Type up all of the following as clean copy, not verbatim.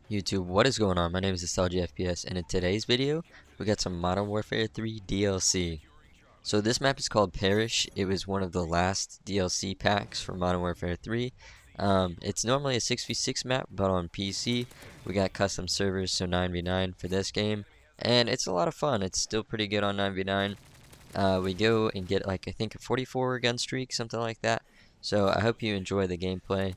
YouTube, what is going on? My name is Nostalgia FPS, and in today's video, we got some Modern Warfare 3 DLC. So this map is called Parish. It was one of the last DLC packs for Modern Warfare 3. It's normally a 6v6 map, but on PC, we got custom servers, so 9v9 for this game. And it's a lot of fun. It's still pretty good on 9v9. We go and get like, I think a 44 gun streak, something like that. So I hope you enjoy the gameplay.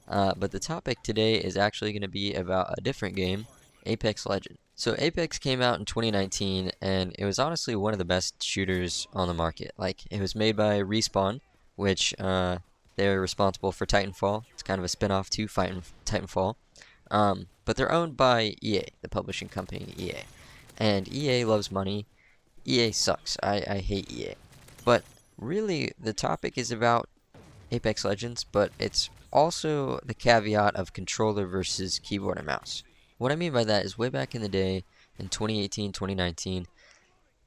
But the topic today is actually going to be about a different game, Apex Legends. So Apex came out in 2019, and it was honestly one of the best shooters on the market. Like, it was made by Respawn, which they're responsible for Titanfall. It's kind of a spin-off to Titanfall. But they're owned by EA, the publishing company EA. And EA loves money. EA sucks. I hate EA. But really, the topic is about Apex Legends, but it's also the caveat of controller versus keyboard and mouse. What I mean by that is way back in the day, in 2018, 2019,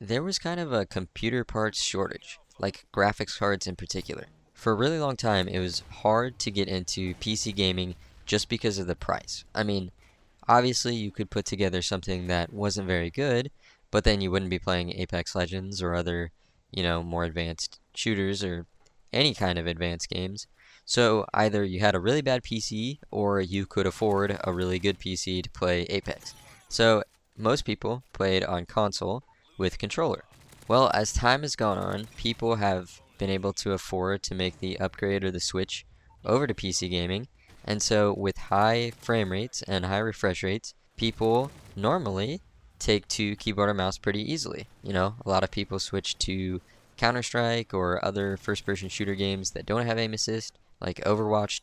there was kind of a computer parts shortage, like graphics cards in particular. For a really long time, it was hard to get into PC gaming just because of the price. I mean, obviously you could put together something that wasn't very good, but then you wouldn't be playing Apex Legends or other, more advanced shooters or any kind of advanced games. So either you had a really bad PC or you could afford a really good PC to play Apex. So most people played on console with controller. Well, as time has gone on, people have been able to afford to make the upgrade or the switch over to PC gaming. And so with high frame rates and high refresh rates, people normally take to keyboard or mouse pretty easily. A lot of people switch to Counter-Strike or other first-person shooter games that don't have aim assist, like Overwatch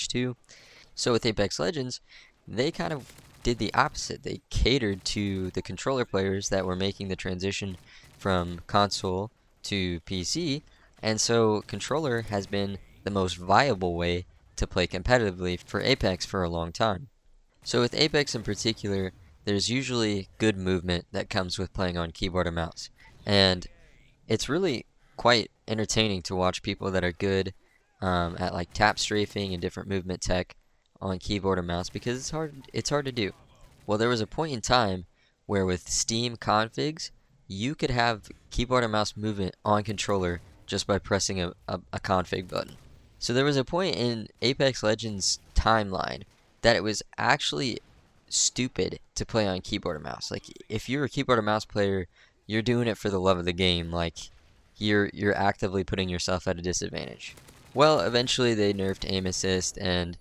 2. So with Apex Legends, they kind of did the opposite. They catered to the controller players that were making the transition from console to PC, and so controller has been the most viable way to play competitively for Apex for a long time. So with Apex in particular, there's usually good movement that comes with playing on keyboard or mouse. And it's really quite entertaining to watch people that are good at like tap strafing and different movement tech on keyboard or mouse because it's hard to do. Well, there was a point in time where with Steam configs, you could have keyboard and mouse movement on controller just by pressing a config button. So there was a point in Apex Legends timeline that it was actually stupid to play on keyboard or mouse. Like, if you're a keyboard or mouse player, you're doing it for the love of the game. Like, you're actively putting yourself at a disadvantage. Well, eventually they nerfed aim assist, and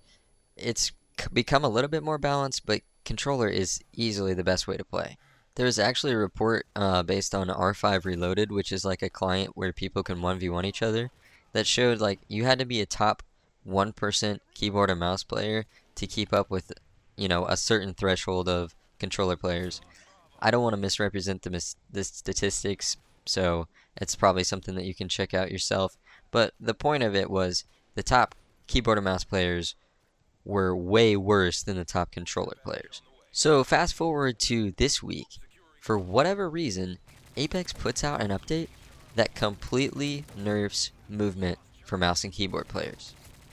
it's become a little bit more balanced, but controller is easily the best way to play. There's actually a report based on R5 Reloaded, which is like a client where people can 1v1 each other, that showed like you had to be a top 1% keyboard and mouse player to keep up with, a certain threshold of controller players. I don't want to misrepresent the statistics, so it's probably something that you can check out yourself. But the point of it was the top keyboard and mouse players were way worse than the top controller players. So fast forward to this week. For whatever reason, Apex puts out an update that completely nerfs movement for mouse and keyboard players.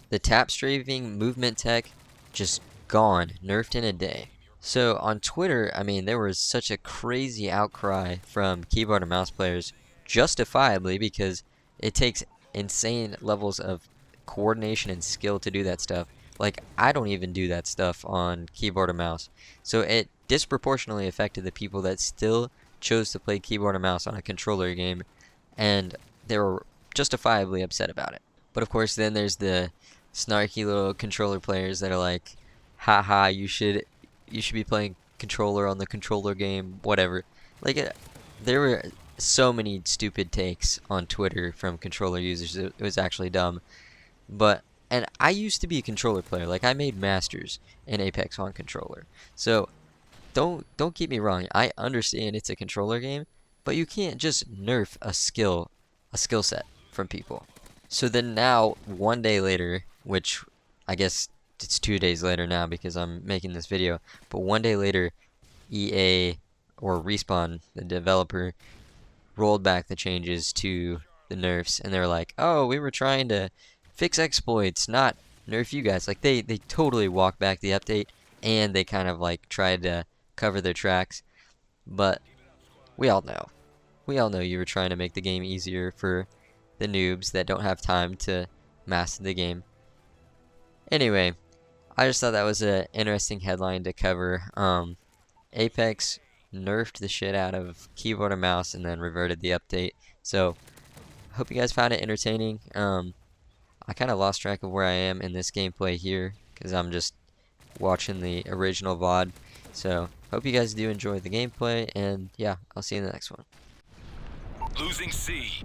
The tap strafing movement tech just gone, nerfed in a day. So on Twitter, I mean, there was such a crazy outcry from keyboard and mouse players, justifiably, because it takes insane levels of coordination and skill to do that stuff. Like, I don't even do that stuff on keyboard or mouse. So it disproportionately affected the people that still chose to play keyboard or mouse on a controller game, and they were justifiably upset about it. But of course, then there's the snarky little controller players that are like, haha, you should be playing controller on the controller game, whatever. Like, there were so many stupid takes on Twitter from controller users. It was actually dumb. And I used to be a controller player. Like, I made masters in Apex on controller. So don't get me wrong. I understand it's a controller game, but you can't just nerf a skill set from people. So then now, one day later, which I guess it's 2 days later now because I'm making this video, but one day later, EA or Respawn, the developer, rolled back the changes to the nerfs, and they were like, oh, we were trying to fix exploits, not nerf you guys. Like, they totally walked back the update and they kind of like tried to cover their tracks. But we all know. We all know you were trying to make the game easier for the noobs that don't have time to master the game. Anyway, I just thought that was an interesting headline to cover. Apex nerfed the shit out of keyboard and mouse and then reverted the update. So, hope you guys found it entertaining. I kind of lost track of where I am in this gameplay here because I'm just watching the original VOD. So, hope you guys do enjoy the gameplay, and yeah, I'll see you in the next one. Losing C.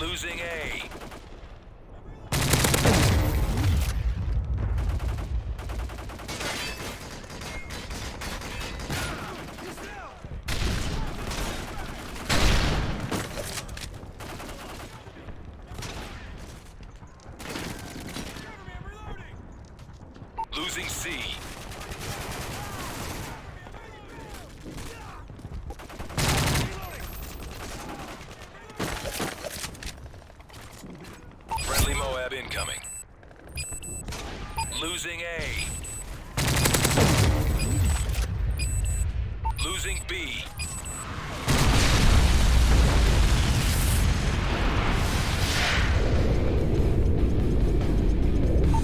Losing A. Losing C. Friendly Moab incoming. Losing A. Losing B.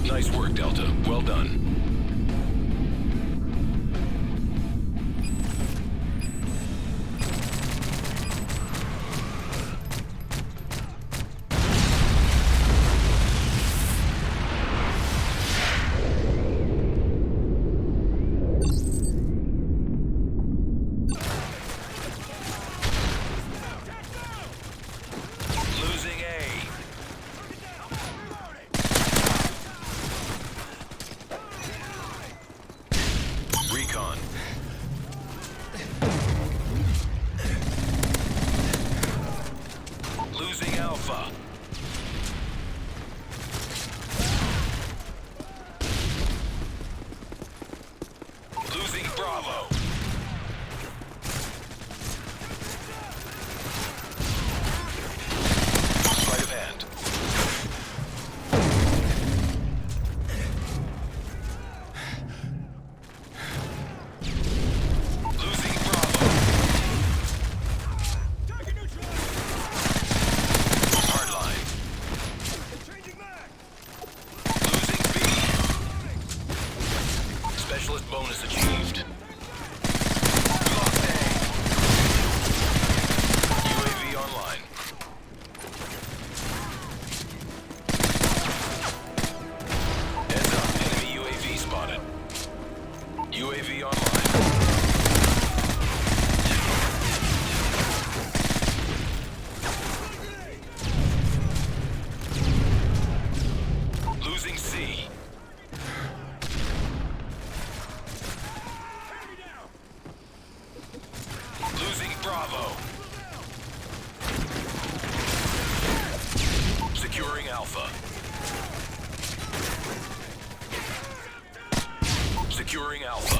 Nice work, Delta. Well done. Losing A. Recon. Losing Alpha. Losing Bravo. Sleight of hand. Losing Bravo. Hardline. Losing B. Specialist bonus achieved. We lost A. UAV online. Heads up, enemy UAV spotted. UAV online. Losing C. Losing Bravo. Securing Alpha. Securing Alpha.